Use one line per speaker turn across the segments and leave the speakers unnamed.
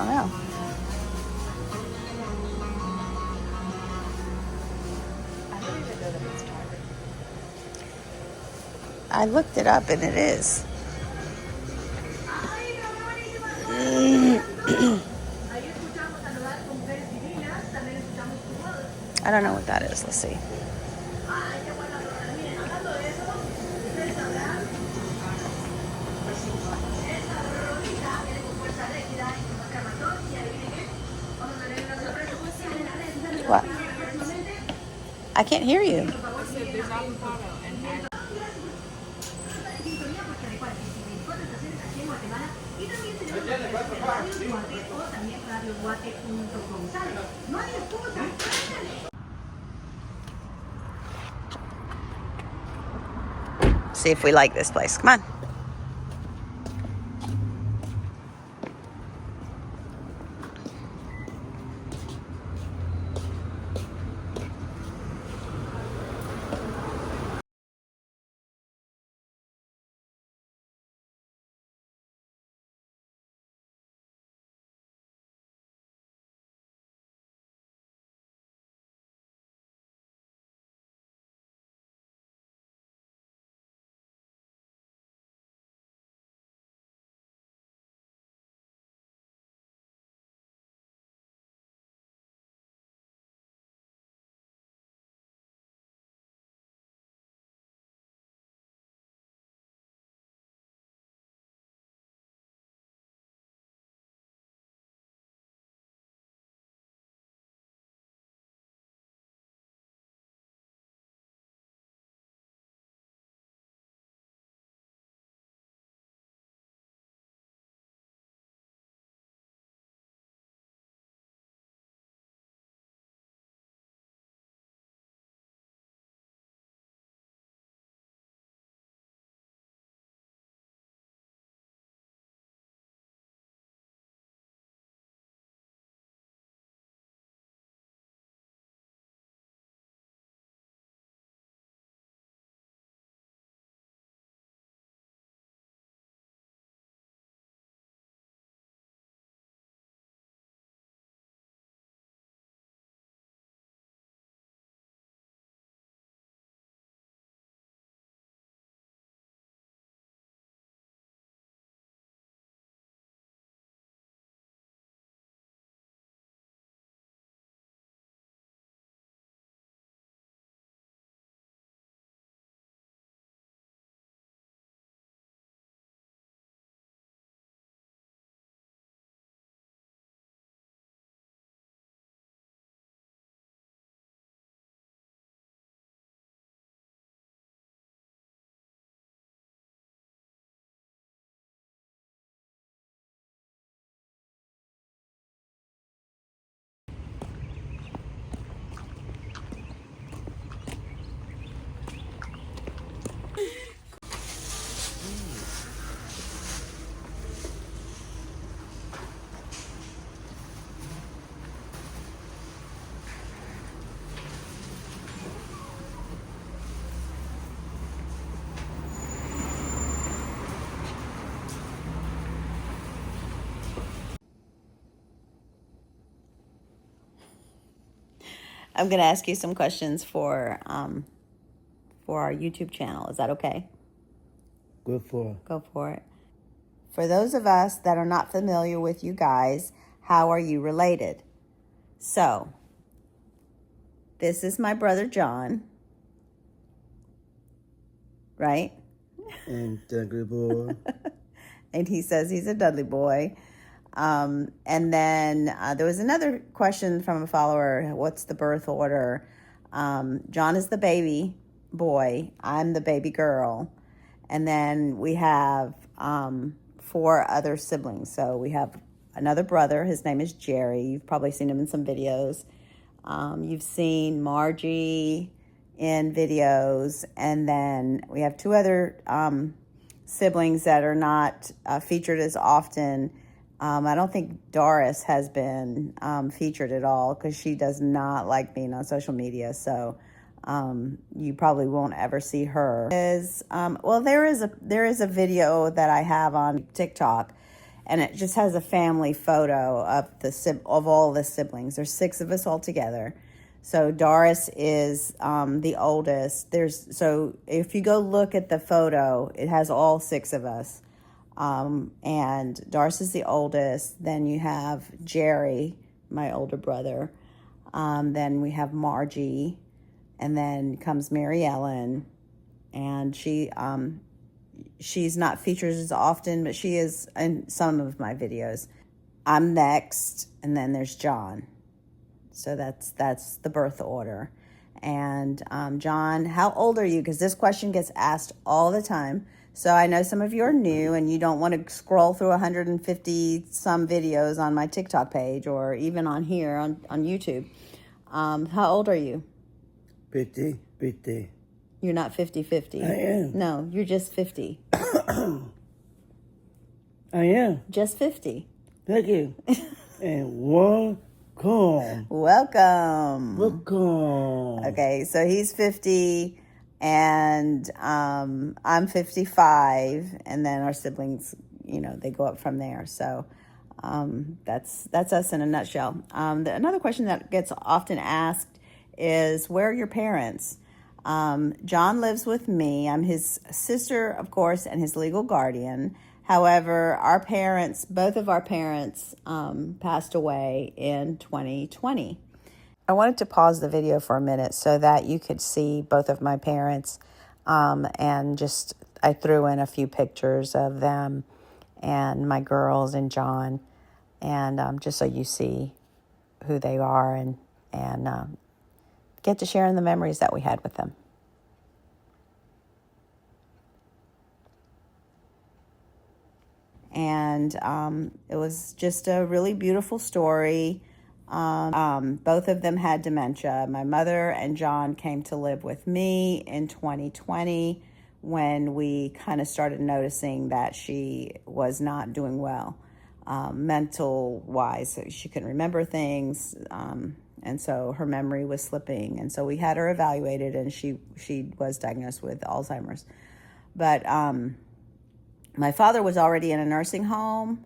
don't know.
I don't even know that it's tired.
I looked it up and it is. I don't know what that is. Let's see. What? I can't hear you. See if we like this place. Come on. I'm going to ask you some questions for our YouTube channel. Is that okay?
Go for it.
Go for it. For those of us that are not familiar with you guys, how are you related? So, this is my brother John, right?
And Dudley boy.
And he says he's a Dudley boy. And then there was another question from a follower. What's the birth order? John is the baby boy. I'm the baby girl. And then we have 4 other siblings. So we have another brother. His name is Jerry. You've probably seen him in some videos. You've seen Margie in videos. And then we have 2 other siblings that are not featured as often. I don't think Doris has been featured at all because she does not like being on social media. So you probably won't ever see her. There is a video that I have on TikTok, and it just has a family photo of all the siblings. There's 6 of us all together. So Doris is the oldest. So if you go look at the photo, it has all 6 of us. And Doris is the oldest. Then you have Jerry, my older brother. Then we have Margie, and then comes Mary Ellen, and she's not featured as often, but she is in some of my videos. I'm next, and then there's John. So that's the birth order. And John, how old are you? Because this question gets asked all the time. So I know some of you are new and you don't want to scroll through 150 some videos on my TikTok page or even on here on YouTube. How old are you?
50.
You're not 50-50.
I am.
No, you're just 50.
I am.
Just 50.
Thank you. And welcome.
Welcome.
Welcome.
Okay, so he's 50 and I'm 55, and then our siblings, they go up from there. So that's us in a nutshell. Another question that gets often asked is, where are your parents? John lives with me. I'm his sister, of course, and his legal guardian. However, both of our parents passed away in 2020. I wanted to pause the video for a minute so that you could see both of my parents, and I threw in a few pictures of them and my girls and John, and just so you see who they are and get to share in the memories that we had with them. And it was just a really beautiful story. Both of them had dementia. My mother and John came to live with me in 2020 when we kind of started noticing that she was not doing well, mental-wise. She couldn't remember things, and so her memory was slipping. And so we had her evaluated, and she was diagnosed with Alzheimer's. But my father was already in a nursing home,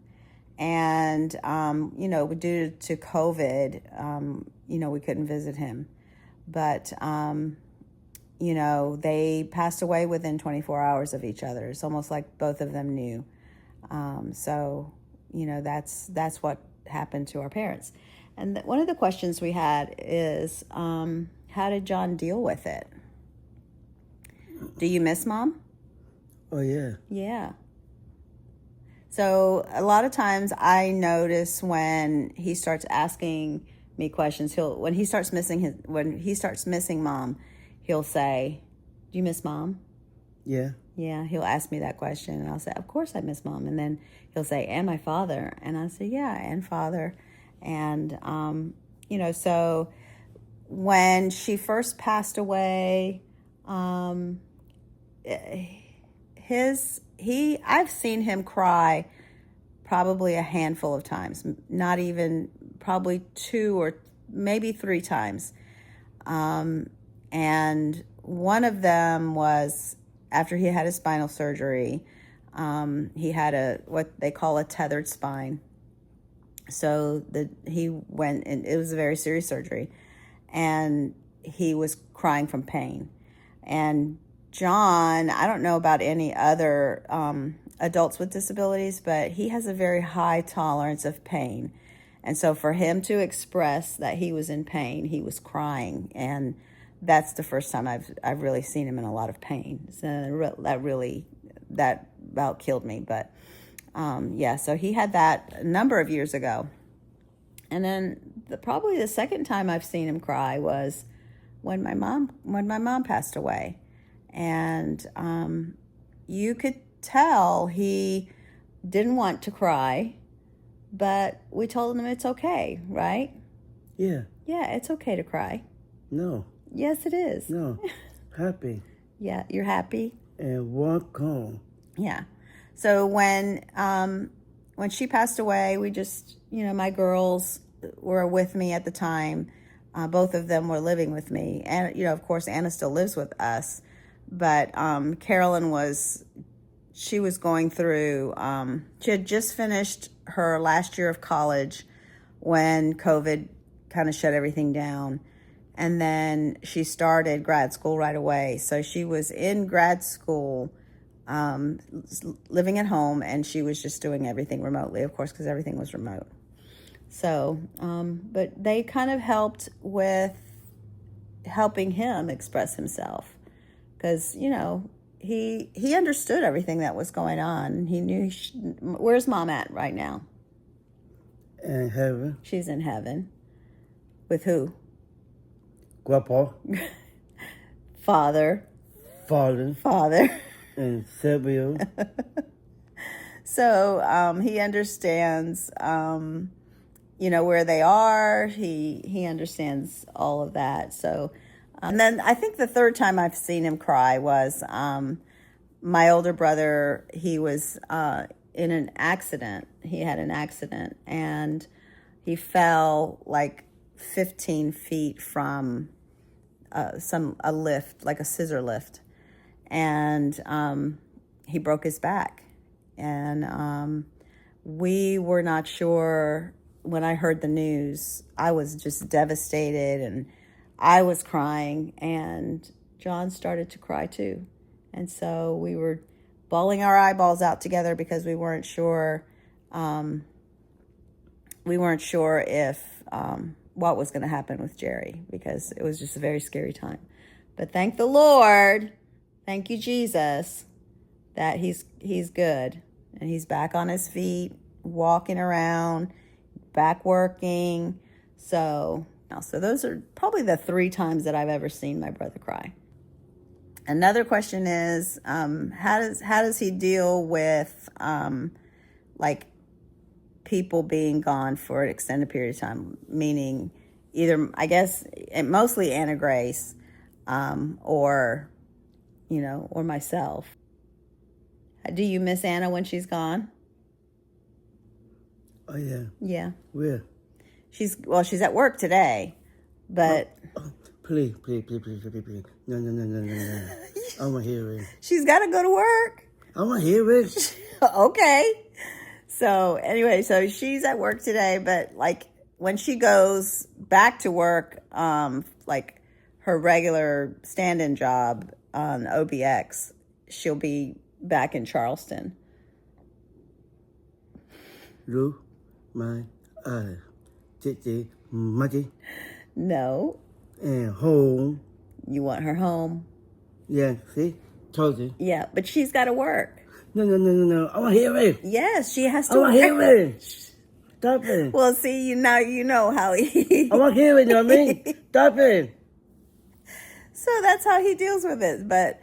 and, due to COVID, we couldn't visit him. But, they passed away within 24 hours of each other. It's almost like both of them knew. So, that's what happened to our parents. And one of the questions we had is, how did John deal with it? Do you miss Mom?
Oh, yeah.
Yeah. So a lot of times I notice when he starts asking me questions, when he starts missing Mom, he'll say, "Do you miss Mom?"
Yeah.
Yeah, he'll ask me that question, and I'll say, "Of course I miss Mom." And then he'll say, "And my father?" And I say, "Yeah, and father." And so when she first passed away, I've seen him cry probably a handful of times, not even, probably 2 or maybe 3 times. And one of them was after he had his spinal surgery. He had what they call a tethered spine. So he went, and it was a very serious surgery, and he was crying from pain. And John, I don't know about any other adults with disabilities, but he has a very high tolerance of pain. And so for him to express that he was in pain, he was crying. And that's the first time I've really seen him in a lot of pain. So that about killed me. But so he had that a number of years ago. And then probably the second time I've seen him cry was when my mom passed away. And you could tell he didn't want to cry, but we told him it's okay, right?
Yeah.
Yeah, it's okay to cry.
No.
Yes, it is.
No. Happy.
Yeah, you're happy?
And welcome.
Yeah. So when she passed away, we just, my girls were with me at the time. Both of them were living with me. And, of course, Anna still lives with us. But Carolyn was she was going through, she had just finished her last year of college when COVID kind of shut everything down. And then she started grad school right away. So she was in grad school, living at home, and she was just doing everything remotely, of course, because everything was remote. So, but they kind of helped with helping him express himself, because, you know, he understood everything that was going on. He knew, where's Mom at right now?
In heaven.
She's in heaven. With who?
Grandpa.
Father.
Father. And Samuel.
So he understands, you know, where they are. He understands all of that. So, and then I think the third time I've seen him cry was my older brother. He was in an accident. He had an accident, and he fell like 15 feet from a lift, like a scissor lift, and he broke his back. And we were not sure. When I heard the news, I was just devastated, and I was crying, and John started to cry too. And so we were bawling our eyeballs out together because we weren't sure if what was going to happen with Jerry, because it was just a very scary time. But thank the Lord, thank you, Jesus, that he's good, and he's back on his feet, walking around, back working. So those are probably the 3 times that I've ever seen my brother cry. Another question is, how does he deal with like people being gone for an extended period of time? Meaning, either, I guess, mostly Anna Grace, or, you know, or myself. Do you miss Anna when she's gone?
Oh, yeah.
Yeah.
Where?
She's at work today, but...
Oh, please. No. I want to hear it.
She's got to go to work.
I want to hear it.
Okay. So anyway, so she's at work today, but like when she goes back to work, like her regular stand-in job on OBX, she'll be back in Charleston.
Look my eyes. Titty, muddy.
No.
And home.
You want her home?
Yeah, see? Told you.
Yeah, but she's got to work.
No. I want to hear it.
Yes, she has to
I want
work.
to hear it. Stop it.
Well, see, now you know how he...
I want to hear it, you know what I mean? Stop it.
So that's how he deals with it. But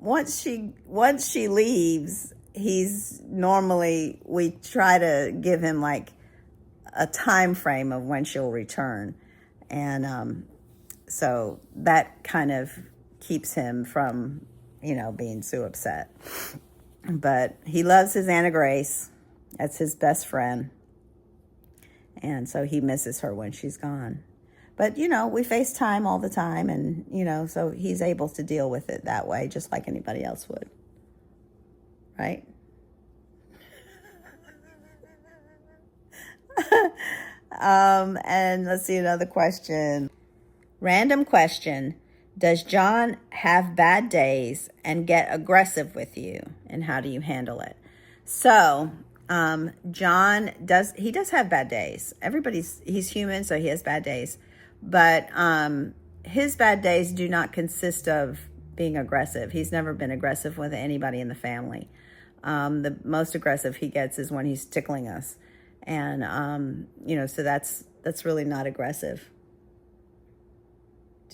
once she leaves, he's normally, we try to give him like a time frame of when she'll return. And so that kind of keeps him from, you know, being so upset. But he loves his Anna Grace. That's his best friend. And so he misses her when she's gone. But, you know, we FaceTime all the time, and, you know, so he's able to deal with it that way, just like anybody else would. Right? And let's see, another question. Random question. Does John have bad days and get aggressive with you? And how do you handle it? So, John does have bad days. He's human, so he has bad days. But his bad days do not consist of being aggressive. He's never been aggressive with anybody in the family. The most aggressive he gets is when he's tickling us. And, you know, so that's really not aggressive.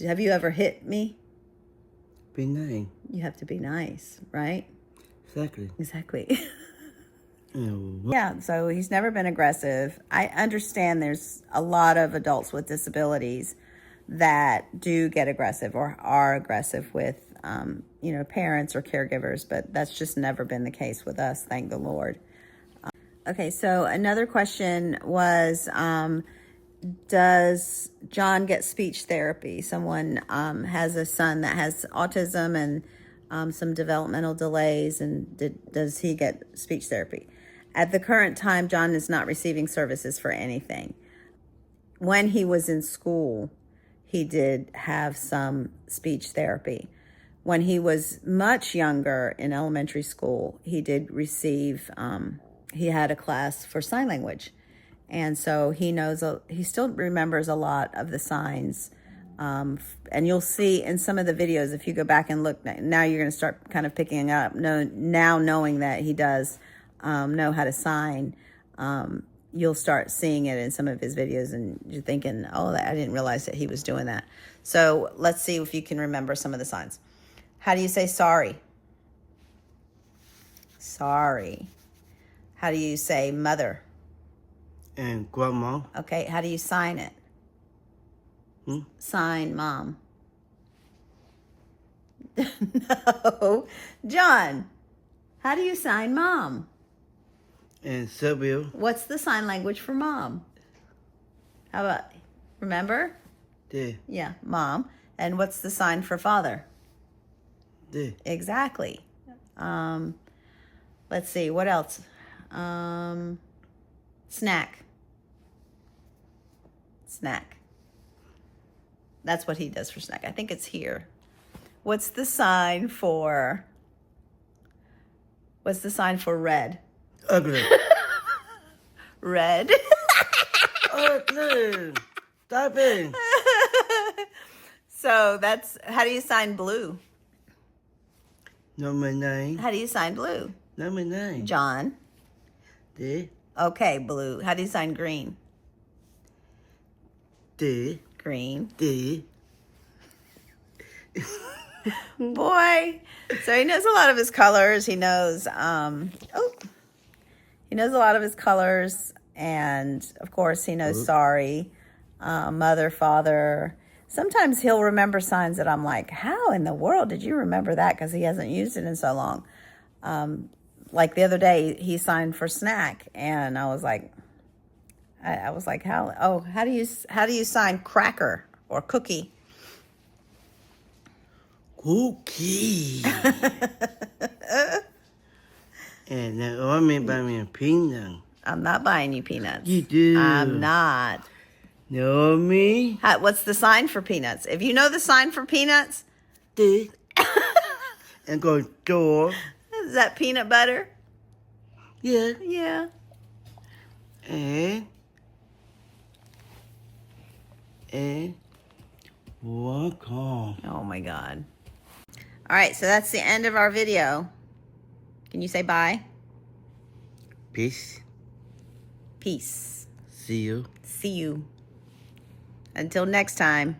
Have you ever hit me?
Be nice.
You have to be nice, right?
Exactly.
Yeah, so he's never been aggressive. I understand there's a lot of adults with disabilities that do get aggressive or are aggressive with, you know, parents or caregivers, but that's just never been the case with us, thank the Lord. Okay, so another question was, does John get speech therapy? Someone has a son that has autism, and some developmental delays, and does he get speech therapy? At the current time, John is not receiving services for anything. When he was in school, he did have some speech therapy. When he was much younger in elementary school, he did receive, he had a class for sign language. And so he still remembers a lot of the signs. And you'll see in some of the videos, if you go back and look, now you're going to start kind of picking up, now knowing that he does know how to sign. You'll start seeing it in some of his videos, and you're thinking, oh, I didn't realize that he was doing that. So let's see if you can remember some of the signs. How do you say sorry? Sorry. How do you say mother?
And grandma.
Okay, how do you sign it? Sign mom. No. John, how do you sign mom?
And Sylvia.
What's the sign language for mom? How about, remember?
There.
Yeah, mom. And what's the sign for father?
There.
Exactly. Let's see, what else? Snack. Snack. That's what he does for snack. I think it's here. What's the sign for red?
Ugly.
Red.
Ugly. Stop it.
So that's, how do you sign blue?
Number 9.
How do you sign blue?
Number 9.
John.
There.
Okay, blue. How do you sign green?
There.
Green.
There.
Boy. So he knows a lot of his colors. He knows, he knows a lot of his colors. And of course he knows sorry, mother, father. Sometimes he'll remember signs that I'm like, how in the world did you remember that? Because he hasn't used it in so long. Like the other day, he signed for snack, and I was like, how do you sign cracker or cookie?
Cookie. And then buy me a peanut.
I'm not buying you peanuts.
You do.
I'm not.
Know me?
What's the sign for peanuts? If you know the sign for peanuts,
There. And go door.
is that peanut butter?
Yeah.
Yeah.
And walk on.
Oh my God. All right, so that's the end of our video. Can you say bye?
Peace.
Peace.
See you.
See you. Until next time.